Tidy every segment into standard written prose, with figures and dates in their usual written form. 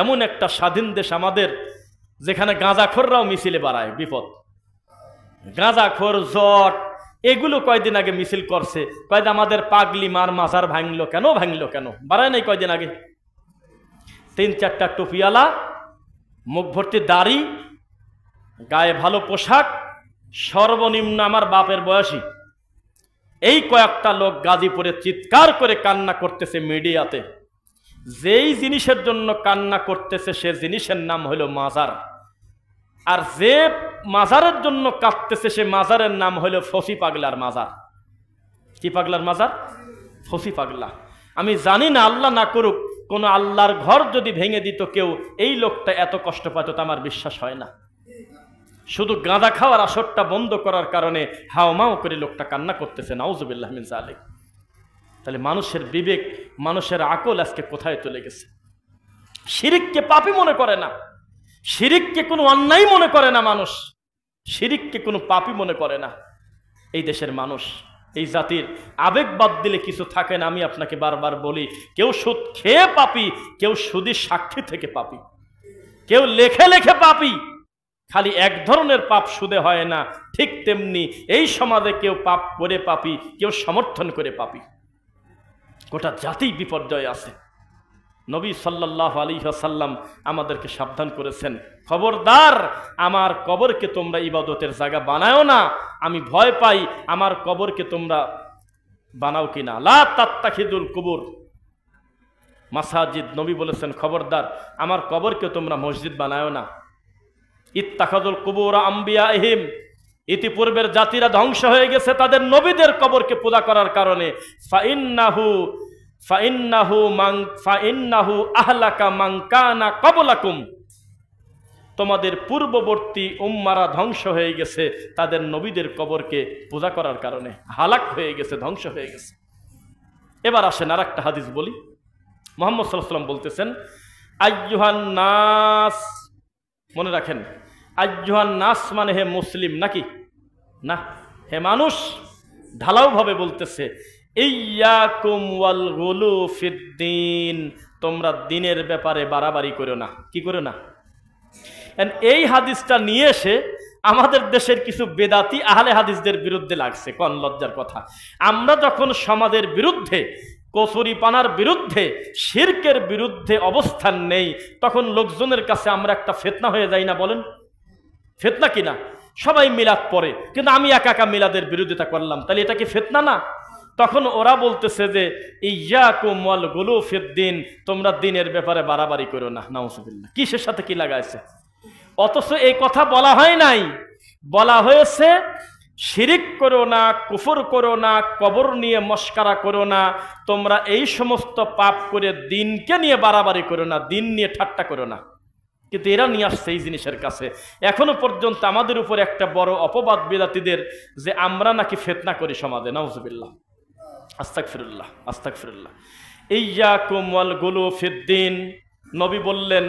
এমন একটা স্বাধীন দেশ আমাদের, যেখানে গাঁজাখোররাও মিছিলে বাড়ায়, বিপদ। গাঁজাখোর, জট, এগুলো কয়দিন আগে মিছিল করছে, কয়দিন আমাদের পাগলি মার মাজার ভাঙলো কেন, ভাঙলো কেন, বাড়ায় নাই কয়দিন আগে? 3-4টা টুপিওয়ালা, মুখ ভর্তি দাড়ি, গায়ে ভালো পোশাক, সর্বনিম্ন আমার বাপের বয়সী, এই কয়েকটা লোক গাজীপুরে চিৎকার করে কান্না করতেছে মিডিয়াতে। যেই জিনিসের জন্য কান্না করতেছে সে জিনিসের নাম হলো মাজার, আর যে মাজারের জন্য কাঁদতেছে সে মাজারের নাম হলো ফসি পাগলার মাজার। কি পাগলার মাজার? ফসি পাগলা। আমি জানি না, আল্লাহ না করুক, কোন আল্লাহর ঘর যদি ভেঙে দিত কেউ, এই লোকটা এত কষ্ট পাইত তা আমার বিশ্বাস হয় না। শুধু গাঁজা খাওয়ার আসরটা বন্ধ করার কারণে হাওমাও করে লোকটা কান্না করতেছে, নাউজুবিল্লাহ মিন যালিক। তাহলে মানুষের বিবেক, মানুষের আকল আজকে কোথায় চলে গেছে? শিরিককে পাপী মনে করে না, শিরিককে কোনো অন্যায় মনে করে না মানুষ, শিরিককে কোনো পাপী মনে করে না এই দেশের মানুষ। এই জাতির আবেগ বাদ দিলে কিছু থাকে না। আমি আপনাকে বারবার বলি, কেউ সুদ খেয়ে পাপী, কেউ সুদের সাক্ষী থেকে পাপী, কেউ লেখে লেখে পাপী। খালি এক ধরনের পাপ সুদে হয় না, ঠিক তেমনি এই সমাজে কেউ পাপ করে পাপী, কেউ সমর্থন করে পাপী। গোটা জাতি বিপর্যয় আছে। নবী সাল্লাল্লাহু আলাইহি ওয়াসাল্লাম আমাদেরকে সাবধান করেছেন, খবরদার আমার কবরকে তোমরা ইবাদতের জায়গা বানাও না। আমি ভয় পাই আমার কবরকে তোমরা বানাও কিনা। লা তাত্তাখিদুল কুবুর মাসাজিদ। নবী বলেছেন, খবরদার আমার কবরকে তোমরা মসজিদ বানাও না। ইত্তাখাযুল কুবুর আম্বিয়াইহিম, ইতিপূর্বের জাতিরা ধ্বংস হয়ে গেছে তাদের নবীদের কবরকে পূজা করার কারণে। ফাইন্নাহু আহলাকা মান কানা ক্বাবলাকুম, তোমাদের পূর্ববর্তী উম্মারা ধ্বংস হয়ে গেছে তাদের নবীদের কবরকে পূজা করার কারণে, হালাক হয়ে গেছে, ধ্বংস হয়ে গেছে। এবার আসেন আর একটা হাদিস বলি। মুহাম্মদ সাল্লাল্লাহু আলাইহি ওয়াসাল্লাম বলতেছেন, আইয়ুহান নাস, মনে রাখেন, আইয়ুহান নাস মানে হে মুসলিম নাকি না, হে মানুষ। ঢালাওভাবে বলতেছে, ইয়্যাকুম ওয়াল গুলু ফিদ্দিন, তোমরা দিনের ব্যাপারে বাড়াবাড়ি করো না। কি করো না? এই হাদিসটা নিয়ে এসে আমাদের দেশের কিছু বেদাতি আহলে হাদিসদের বিরুদ্ধে লাগছে। কোন লজ্জার কথা! আমরা যখন সমাজের বিরুদ্ধে, কচুরিপানার বিরুদ্ধে, শিরকের বিরুদ্ধে অবস্থান নেই, তখন লোকজনের কাছে আমরা একটা ফিতনা হয়ে যাই না? বলেন, ফিতনা কিনা? সবাই মিলাদ পড়ে, কিন্তু আমি একা একা মিলাদের বিরোধিতা করলাম, তাহলে এটা কি ফিতনা না? তখন ওরা বলতেছে যে ইয়্যাকুম ওয়াল গুলু ফিদ্দিন, তোমরা দিনের ব্যাপারে বাড়াবাড়ি করো না। নাউজুবিল্লাহ। কিসের সাথে কি লাগাইছে? অথচ এই কথা বলা হয় নাই, বলা হয়েছে শিরিক করো না, কুফর করো না, কবর নিয়ে মস্কারা করো না, তোমরা এই সমস্ত পাপ করে দিনকে নিয়ে বাড়াবাড়ি করো না, দিন নিয়ে ঠাট্টা করো না। কিন্তু এরা নিয়ে আসছে এই জিনিসের কাছে। এখনো পর্যন্ত আমাদের উপর একটা বড় অপবাদ বিদাতীদের, যে আমরা নাকি ফিতনা করি সমাজে। নাউজুবিল্লাহ, আস্তাগফিরুল্লাহ, আস্তাগফিরুল্লাহ। ইয়্যাকুম ওয়াল গুলু ফিদ্দিন, নবী বললেন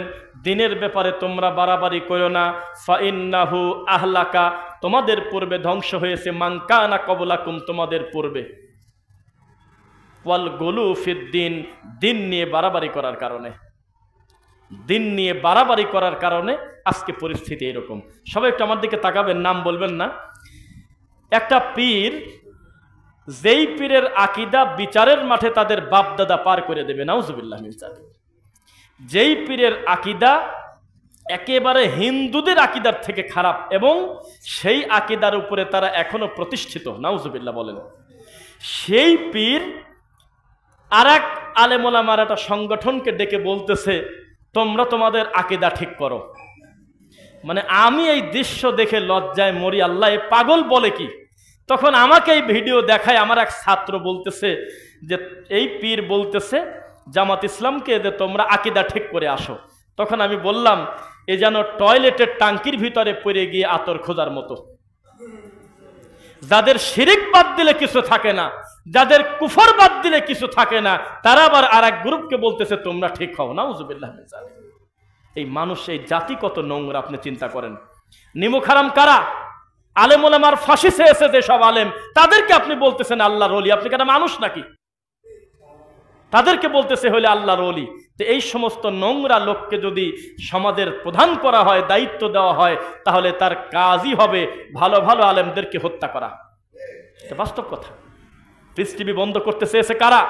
দিনের ব্যাপারে তোমরা বাড়াবাড়ি করো না। ফাইন্নাহু আহলাকা, তোমাদের পূর্বে ধ্বংস হয়েছে, মান কানা ক্বাবলাকুম, তোমাদের পূর্বে। ওয়াল গুলু ফিদ্দিন, দিন নিয়ে বাড়াবাড়ি করার কারণে, দিন নিয়ে বাড়াবাড়ি করার কারণে আজকে পরিস্থিতি এরকম। সবাই একটু আমার দিকে তাকাবেন, নাম বলবেন না। একটা পীর, যেই পীরের আকীদা বিচারের মাঠে তাদের বাপ দাদা পার করে দেবে, নাউজুবিল্লাহ মিন যালিক। যেই পীরের আকীদা একেবারে হিন্দুদের আকীদার থেকে খারাপ, এবং সেই আকীদার উপরে তারা এখনো প্রতিষ্ঠিত, নাউজুবিল্লাহ বলেন, সেই পীর আর এক আলেম ওলামার একটা সংগঠনকে ডেকে বলতেছে, তোমরা তোমাদের আকীদা ঠিক করো। মানে আমি এই দৃশ্য দেখে লজ্জায় মরি, আল্লাহ এ পাগল বলে কি? তখন আমাকে এই ভিডিও দেখায় আমার এক ছাত্র বলতেছে যে এই পীর বলতেছে জামাত ইসলামকে যে তোমরা আকীদা ঠিক করে আসো। তখন আমি বললাম, এ যেন টয়লেটের টাঙ্কির ভিতরে পড়ে গিয়ে আতর খোঁজার মতো। যাদের শিরিক বাদ দিলে কিছু থাকে না, যাদের কুফর বাদ দিলে কিছু থাকে না, তারা আবার আর এক গ্রুপকে বলতেছে তোমরা ঠিক হও। নাউজুবিল্লাহ মিন যালিক। এই মানুষ, এই জাতি কত নোংরা আপনি চিন্তা করেন। নিমুখ হারাম কারা? আলেম ওলামার ফাঁসি চেয়েছে যে সব আলেম, তাদেরকে আপনি বলতেছেন আল্লাহর ওলি। আপনি কেন মানুষ নাকি? তাদেরকে বলতেছে হলে আল্লাহর ওলি। তো এই সমস্ত নোংরা লোককে যদি সমাজের প্রধান করা হয়, দায়িত্ব দেওয়া হয়, তাহলে তার কাজই হবে ভালো ভালো আলেমদেরকে হত্যা করা। এটা বাস্তব কথা। পিস টিভি বন্ধ করতে চেয়েছে কারা?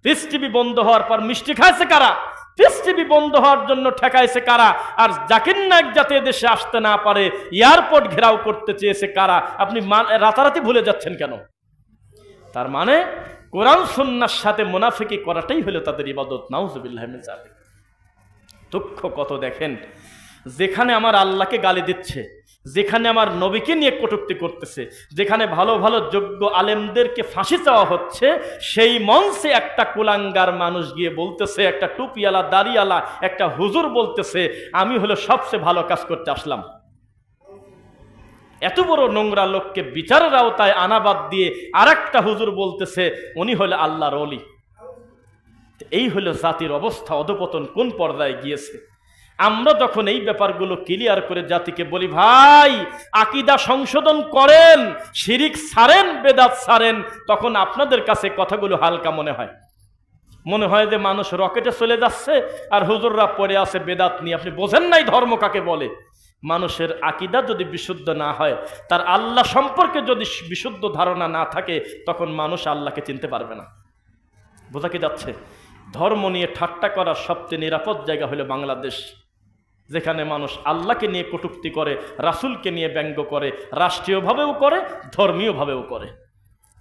পিস টিভি বন্ধ হওয়ার পর মিষ্টি খাইছে কারা? পিস টিভি বন্ধ হওয়ার জন্য ঠেকাইছে কারা? আর জাকির নায়েক যাতে দেশে আসতে না পারে এয়ারপোর্ট ঘেরাও করতে চেয়েছে কারা? আপনি রাতারাতি ভুলে যাচ্ছেন কেন? তার মানে কোরআন সুন্নাহর সাথে মুনাফিকি করাটাই হলো তাদের ইবাদত। নাউজুবিল্লাহি মিন যালিক। দুঃখ কত দেখেন, যেখানে আমার আল্লাহকে গালি দিচ্ছে, যেখানে আমার নবীকে নিয়ে কটূক্তি করতেছে, যেখানে ভালো ভালো যোগ্য আলেমদেরকে ফাঁসি চাওয়া হচ্ছে, সেই মঞ্চে একটা কুলাঙ্গার মানুষ গিয়ে বলতেছে, একটা টুপিওয়ালা দাড়িওয়ালা একটা হুজুর বলতেছে, আমি হলো সবচেয়ে ভালো কাজ করতে আসলাম। এত বড় নোংরা লোককে বিচারের আওতায় আনাবাদ দিয়ে আর একটা হুজুর বলতেছে উনি হলো আল্লাহর ওলি। এই হলো জাতির অবস্থা, অধপতন কোন পর্যায়ে গিয়েছে। আমরা যখন এই ব্যাপারগুলো ক্লিয়ার করে জাতিকে বলি, ভাই আকীদা সংশোধন করেন, শিরিক ছাড়েন, বেদাত ছাড়েন, তখন আপনাদের কাছে কথাগুলো হালকা মনে হয়। মনে হয় যে মানুষ রকেটে চলে যাচ্ছে আর হুজুররা পড়ে আছে বেদাত নিয়ে। আপনি বোঝেন নাই ধর্ম কাকে বলে। মানুষের আকীদা যদি বিশুদ্ধ না হয়, তার আল্লাহ সম্পর্কে যদি বিশুদ্ধ ধারণা না থাকে, তখন মানুষ আল্লাহকে চিনতে পারবে না। বোঝা কি যাচ্ছে? ধর্ম নিয়ে ঠাট্টা করার সবচেয়ে নিরাপদ জায়গা হলো বাংলাদেশ, যেখানে মানুষ আল্লাহকে নিয়ে কটূক্তি করে, রাসূলকে নিয়ে ব্যঙ্গ করে, রাষ্ট্রীয়ভাবেও করে, ধর্মীয়ভাবেও করে।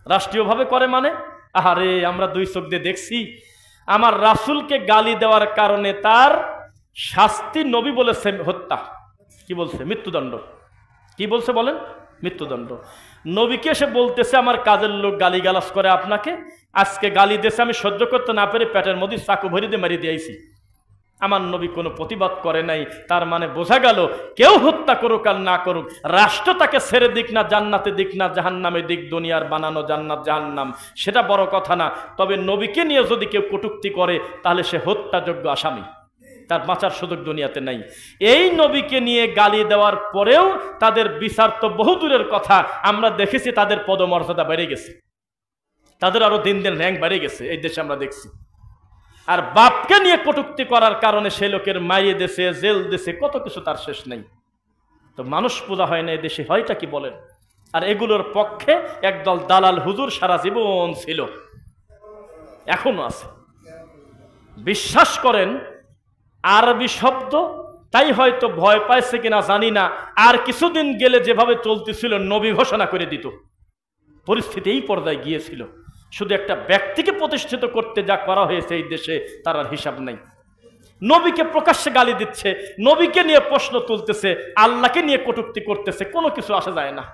রাষ্ট্রীয়ভাবে করে মানে, আরে আমরা দুই চোখ দিয়ে দেখছি, আমার রাসূলকে গালি দেওয়ার কারণে তার শাস্তি নবী বলেছে হত্যা। কি বলছে? মৃত্যুদণ্ড। কি বলছে বলেন? মৃত্যুদণ্ড। নবীকে এসে বলতেছে আমার কাজের লোক গালিগালাজ করে আপনাকে, আজকে গালি দিয়েছে, আমি সহ্য করতে না পেরে পেটের মধ্যে চাকু ভরি দিয়ে মারিয়ে দিয়েছি। আমার নবী কোনো প্রতিবাদ করে নাই। তার মানে বোঝা গেল, কেউ হত্যা করুক আর না করুক, রাষ্ট্র তাকে ছেড়ে দিক না জান্নাতে দিক না জাহান্নামে দিক, দুনিয়ার বানানো জান্নাত জাহান্নাম সেটা বড় কথা না। তবে নবীকে নিয়ে যদি কেউ কটূক্তি করে, তাহলে সে হত্যাযোগ্য আসামি, তার বাঁচার সুযোগ দুনিয়াতে নাই। এই নবীকে নিয়ে গালি দেওয়ার পরেও তাদের বিচার তো বহু দূরের কথা, আমরা দেখেছি তাদের পদমর্যাদা বেড়ে গেছে, তাদের আরো দিন দিন র্যাঙ্ক বেড়ে গেছে, এই দেশে আমরা দেখছি। আর বাপকে নিয়ে কটূক্তি করার কারণে সে লোকের মাইয়ে দেশে, জেল দেশে, কত কিছু তার শেষ নেই। তো মানুষ পূজা হয় না এদেশে, হয়টা কি বলেন? আর এগুলোর পক্ষে একদল দালাল হুজুর সারা জীবন ছিল, এখনো আছে। বিশ্বাস করেন, আরবি শব্দ তাই হয়তো ভয় পাইছে কিনা জানি না, আর কিছুদিন গেলে যেভাবে চলতেছিল নবী ঘোষণা করে দিত। পরিস্থিতি এই পর্যায়ে গিয়েছিল। শুধু একটা ব্যক্তিকে প্রতিষ্ঠিত করতে যা করা হয়েছে এই দেশে, তার আর হিসাব নাই। নবীকে প্রকাশ্যে গালি দিচ্ছে, নবীকে নিয়ে প্রশ্ন তুলতেছে, আল্লাহকে নিয়ে কটূক্তি করতেছে, কোনো কিছু আসা যায় না।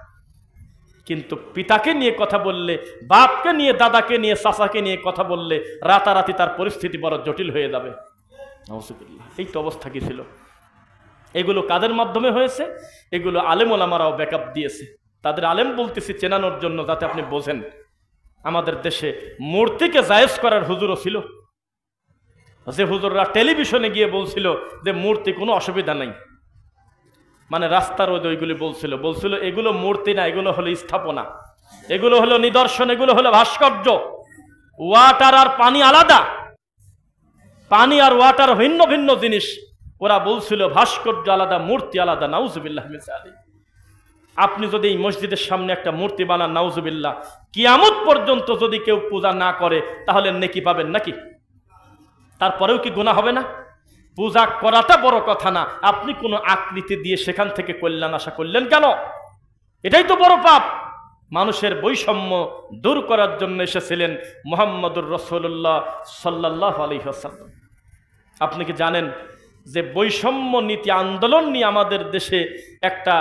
কিন্তু পিতাকে নিয়ে কথা বললে, বাপকে নিয়ে, দাদাকে নিয়ে, চাচাকে নিয়ে কথা বললে, রাতারাতি তার পরিস্থিতি বড় জটিল হয়ে যাবে। এই তো অবস্থা কি ছিল। এগুলো কাদের মাধ্যমে হয়েছে? এগুলো আলেম ওলামারাও ব্যাকআপ দিয়েছে। তাদের আলেম বলতেছি চেনানোর জন্য, যাতে আপনি বোঝেন। আমাদের দেশে মূর্তিকে জায়েজ করার হুজুরও ছিল, যে হুজুররা টেলিভিশনে গিয়ে বলছিল যে মূর্তি কোনো অসুবিধা নাই। মানে রাস্তার ওইগুলি বলছিল এগুলো মূর্তি না, এগুলো হলো স্থাপনা, এগুলো হলো নিদর্শন, এগুলো হলো ভাস্কর্য। ওয়াটার আর পানি আলাদা, পানি আর ওয়াটার ভিন্ন ভিন্ন জিনিস। ওরা বলছিল ভাস্কর্য আলাদা, মূর্তি আলাদা। নাউজুবিল্লাহ মিন যালিক। আপনি যদি এই মসজিদের সামনে একটা মূর্তি বানান, নাউজুবিল্লাহ, কিয়ামত পর্যন্ত যদি কেউ পূজা না করে, তাহলে নেকি পাবেন নাকি? তারপরেও কি গুনাহ হবে না? পূজা করাটা বড় কথা না, আপনি কোনো আকৃতি দিয়ে সেখান থেকে কল্যাণ আশা করলেন কেন? এটাই তো বড় পাপ। মানুষের বৈষম্য দূর করার জন্য এসেছিলেন মুহাম্মদুর রাসূলুল্লাহ সাল্লাল্লাহু আলাইহি ওয়াসাল্লাম। আপনি কি জানেন যে বৈষম্য নীতি আন্দোলন নিয়ে আমাদের দেশে একটা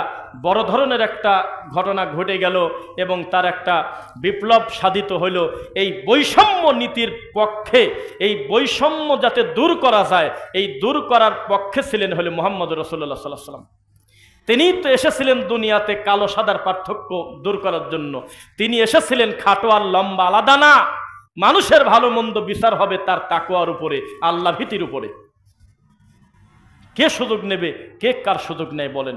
বড় ধরনের একটা ঘটনা ঘটে গেল এবং তার একটা বিপ্লব সাধিত হইল। এই বৈষম্য নীতির পক্ষে, এই বৈষম্য যাতে দূর করা যায়, এই দূর করার পক্ষে ছিলেন হলে মুহাম্মদুর রাসূলুল্লাহ সাল্লাল্লাহু আলাইহি ওয়াসাল্লাম। তিনিই তো এসেছিলেন দুনিয়াতে কালো সাদার পার্থক্য দূর করার জন্য। তিনি এসেছিলেন খাটো আর লম্বা আলাদা না, মানুষের ভালো মন্দ বিচার হবে তার তাকওয়ার উপরে, আল্লাহ ভীতির উপরে। কে সুযোগ নেবে, কে কার সুযোগ নেয় বলেন?